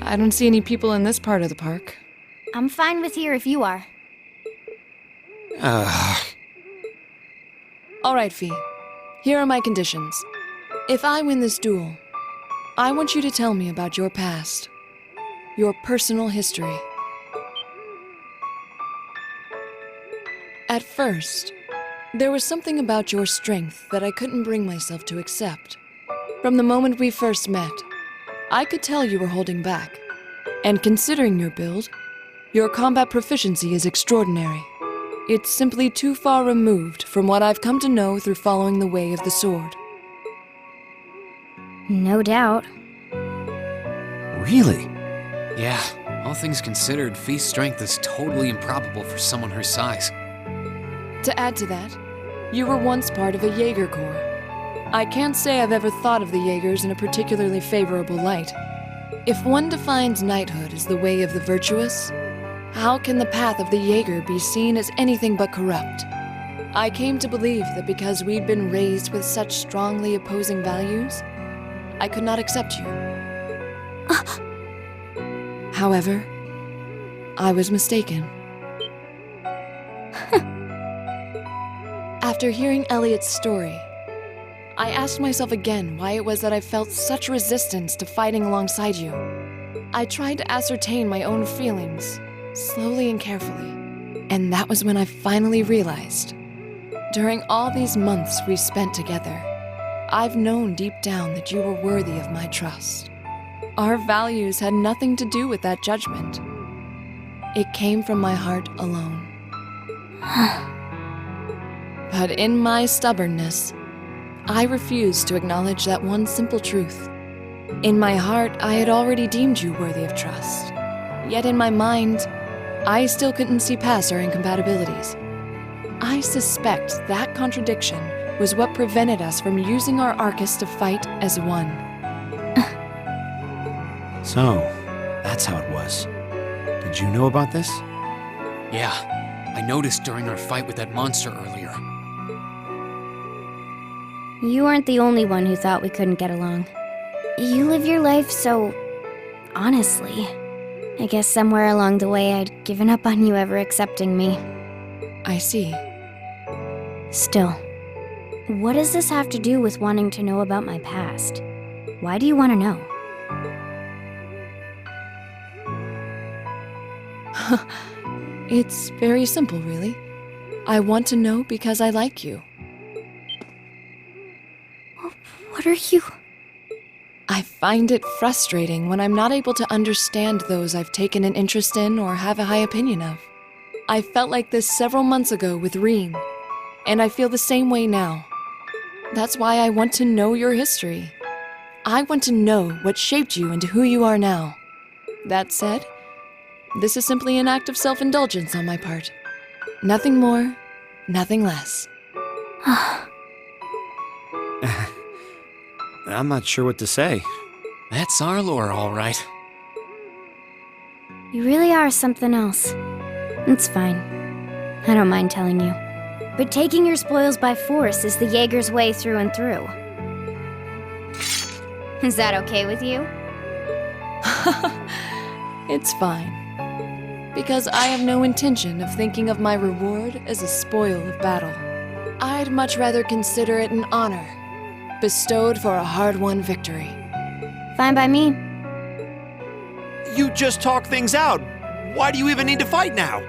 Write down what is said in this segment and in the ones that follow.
I don't see any people in this part of the park. I'm fine with here if you are. Alright, Fee. Here are my conditions. If I win this duel, I want you to tell me about your past. Your personal history. At first, there was something about your strength that I couldn't bring myself to accept. From the moment we first met, I could tell you were holding back. And considering your build, your combat proficiency is extraordinary. It's simply too far removed from what I've come to know through following the way of the sword. No doubt. Really? Yeah, all things considered, Fee's strength is totally improbable for someone her size. To add to that, you were once part of a jeager corps. I can't say I've ever thought of the Jaegers in a particularly favorable light. If one defines knighthood as the way of the virtuous, how can the path of the Jaeger be seen as anything but corrupt? I came to believe that because we'd been raised with such strongly opposing values, I could not accept you. However, I was mistaken. After hearing Elliot's story, I asked myself again why it was that I felt such resistance to fighting alongside you. I tried to ascertain my own feelings, slowly and carefully, and that was when I finally realized. During all these months we spent together, I've known deep down that you were worthy of my trust. Our values had nothing to do with that judgment. It came from my heart alone. But in my stubbornness, I refused to acknowledge that one simple truth. In my heart, I had already deemed you worthy of trust. Yet in my mind, I still couldn't see past our incompatibilities. I suspect that contradiction was what prevented us from using our Arcus to fight as one. So, that's how it was. Did you know about this? Yeah, I noticed during our fight with that monster earlier. You aren't the only one who thought we couldn't get along. You live your life so... honestly. I guess somewhere along the way I'd given up on you ever accepting me. I see. Still, what does this have to do with wanting to know about my past? Why do you want to know? It's very simple, really. I want to know because I like you. What are you... I find it frustrating when I'm not able to understand those I've taken an interest in or have a high opinion of. I felt like this several months ago with Rean, and I feel the same way now. That's why I want to know your history. I want to know what shaped you into who you are now. That said, this is simply an act of self-indulgence on my part. Nothing more, nothing less. I'm not sure what to say. That's our Laura, all right. You really are something else. It's fine. I don't mind telling you. But taking your spoils by force is the Jaeger's way through and through. Is that okay with you? It's fine. Because I have no intention of thinking of my reward as a spoil of battle. I'd much rather consider it an honor, bestowed for a hard-won victory. Fine by me. You just talk things out. Why do you even need to fight now?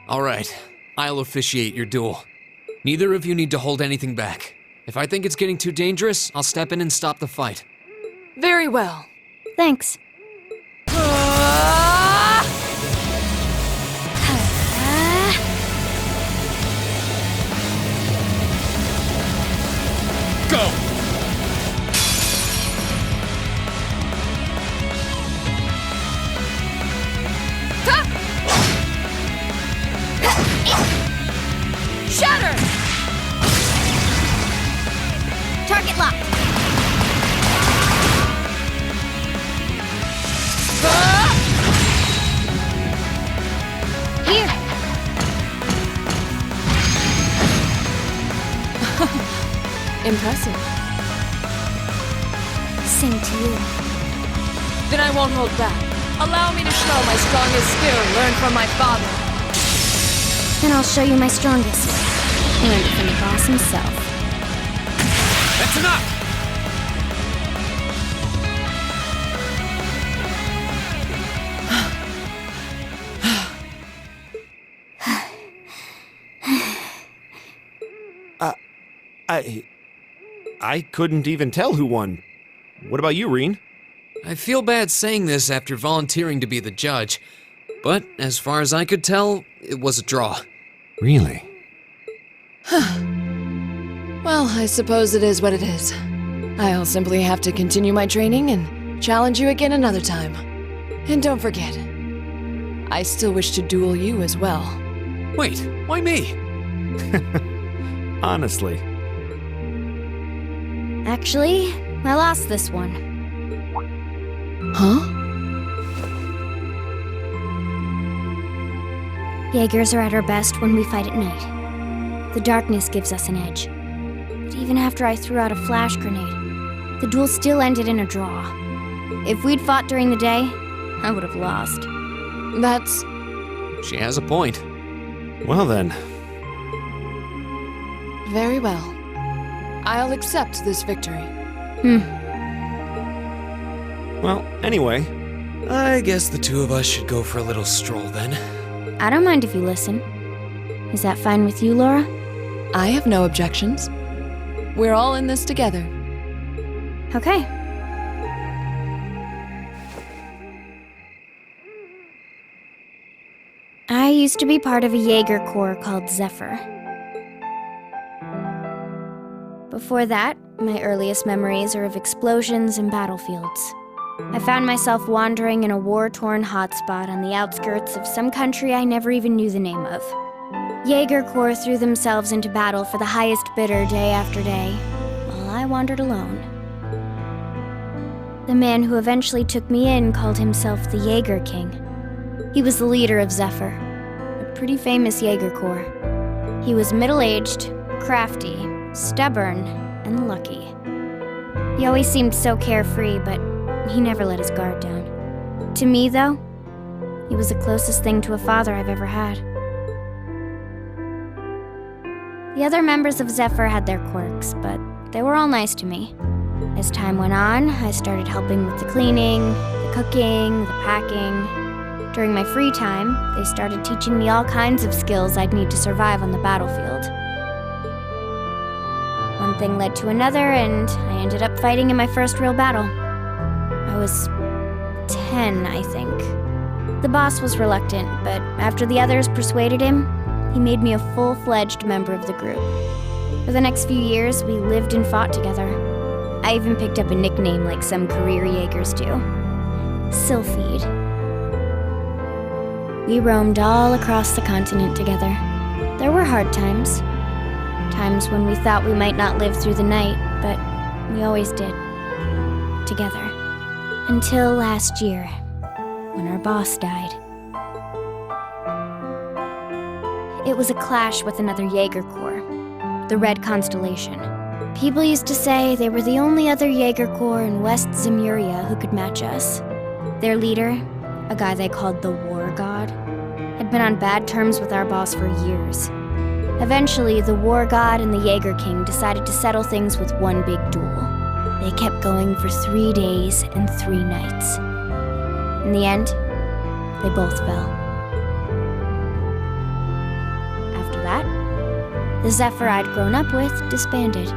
All right, I'll officiate your duel. Neither of you need to hold anything back. If I think it's getting too dangerous, I'll step in and stop the fight. Very well. Thanks. Go! Shatter! Target locked. Impressive. Same to you. Then I won't hold back. Allow me to show my strongest skill learned from my father. Then I'll show you my strongest. Learned from the boss himself. That's enough! I couldn't even tell who won. What about you, Rean? I feel bad saying this after volunteering to be the judge, but as far as I could tell, it was a draw. Really? Well, I suppose it is what it is. I'll simply have to continue my training and challenge you again another time. And don't forget, I still wish to duel you as well. Wait, why me? Honestly. Actually, I lost this one. Huh? Jaegers are at our best when we fight at night. The darkness gives us an edge. But even after I threw out a flash grenade, the duel still ended in a draw. If we'd fought during the day, I would have lost. That's... She has a point. Well then. very well. I'll accept this victory. Well, anyway. I guess the two of us should go for a little stroll then. I don't mind if you listen. Is that fine with you, Laura? I have no objections. We're all in this together. Okay. I used to be part of a Jaeger corps called Zephyr. Before that, my earliest memories are of explosions and battlefields. I found myself wandering in a war-torn hotspot on the outskirts of some country I never even knew the name of. Jaeger corps threw themselves into battle for the highest bidder day after day, while I wandered alone. The man who eventually took me in called himself the Jaeger King. He was the leader of Zephyr, a pretty famous Jaeger corps. He was middle-aged, crafty, stubborn, and lucky. He always seemed so carefree, but he never let his guard down. To me, though, he was the closest thing to a father I've ever had. The other members of Zephyr had their quirks, but they were all nice to me. As time went on, I started helping with the cleaning, the cooking, the packing. During my free time, they started teaching me all kinds of skills I'd need to survive on the battlefield. One thing led to another, and I ended up fighting in my first real battle. I was 10, I think. The boss was reluctant, but after the others persuaded him, he made me a full-fledged member of the group. For the next few years, we lived and fought together. I even picked up a nickname like some career Jaegers do. Sylphide. We roamed all across the continent together. There were hard times. Times when we thought we might not live through the night, but we always did. Together. Until last year, when our boss died. It was a clash with another Jaeger corps, the Red Constellation. People used to say they were the only other Jaeger corps in West Zemuria who could match us. Their leader, a guy they called the War God, had been on bad terms with our boss for years. Eventually, the War God and the Jaeger King decided to settle things with one big duel. They kept going for 3 days and 3 nights. In the end, they both fell. After that, the Zephyr I'd grown up with disbanded.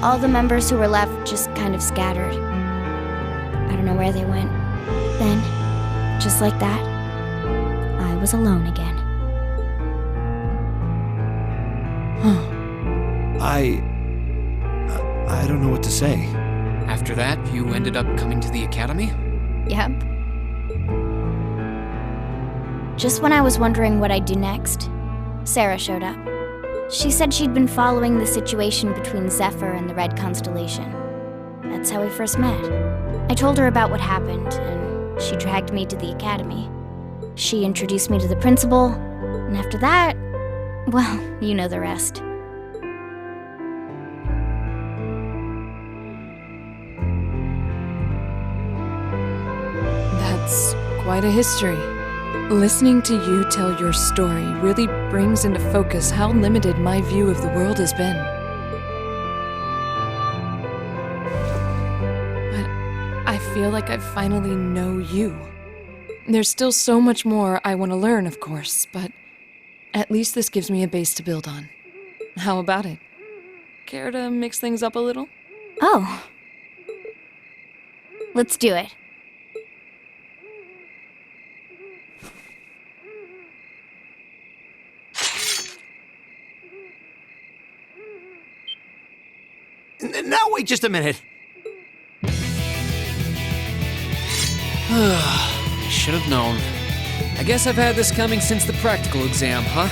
All the members who were left just kind of scattered. I don't know where they went. Then, just like that, I was alone again. I don't know what to say. After that, you ended up coming to the academy? Yep. Just when I was wondering what I'd do next, Sarah showed up. She said she'd been following the situation between Zephyr and the Red Constellation. That's how we first met. I told her about what happened, and she dragged me to the academy. She introduced me to the principal, and after that, well, you know the rest. quite a history. Listening to you tell your story really brings into focus how limited my view of the world has been. But I feel like I finally know you. There's still so much more I want to learn, of course, but at least this gives me a base to build on. How about it? Care to mix things up a little? Oh. Let's do it. Now wait just a minute. Should have known. I guess I've had this coming since the practical exam, huh?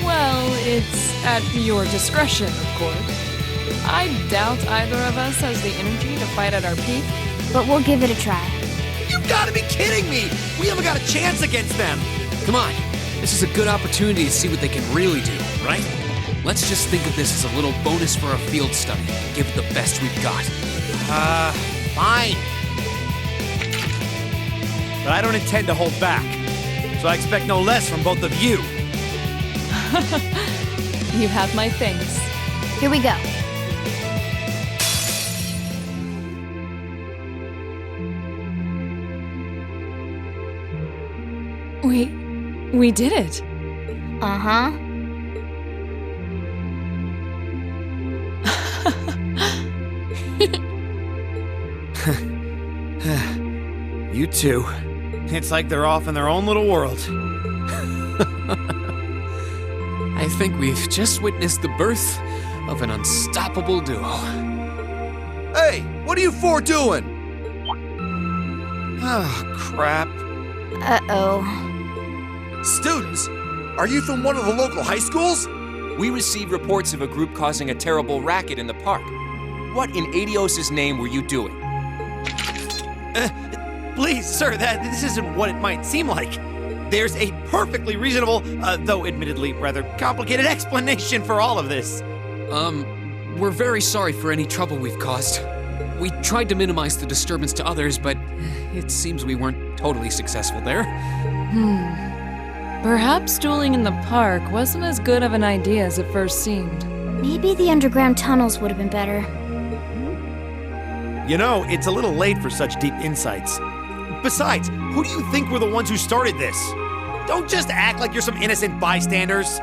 Well, it's at your discretion, of course. I doubt either of us has the energy to fight at our peak. But we'll give it a try. You gotta be kidding me! We haven't got a chance against them! Come on. This is a good opportunity to see what they can really do, right? Let's just think of this as a little bonus for our field study. Give it the best we've got. Fine. But I don't intend to hold back. So I expect no less from both of you. You have my thanks. Here we go. We did it. Uh-huh. You two. It's like they're off in their own little world. I think we've just witnessed the birth of an unstoppable duo. Hey, what are you four doing? Oh, crap. Uh-oh. Students, are you from one of the local high schools? We received reports of a group causing a terrible racket in the park. What in Adios' name were you doing? Please, sir, this isn't what it might seem like. There's a perfectly reasonable, though admittedly rather complicated explanation for all of this. We're very sorry for any trouble we've caused. We tried to minimize the disturbance to others, but it seems we weren't totally successful there. Perhaps dueling in the park wasn't as good of an idea as it first seemed. Maybe the underground tunnels would have been better. You know, it's a little late for such deep insights. Besides, who do you think were the ones who started this? Don't just act like you're some innocent bystanders.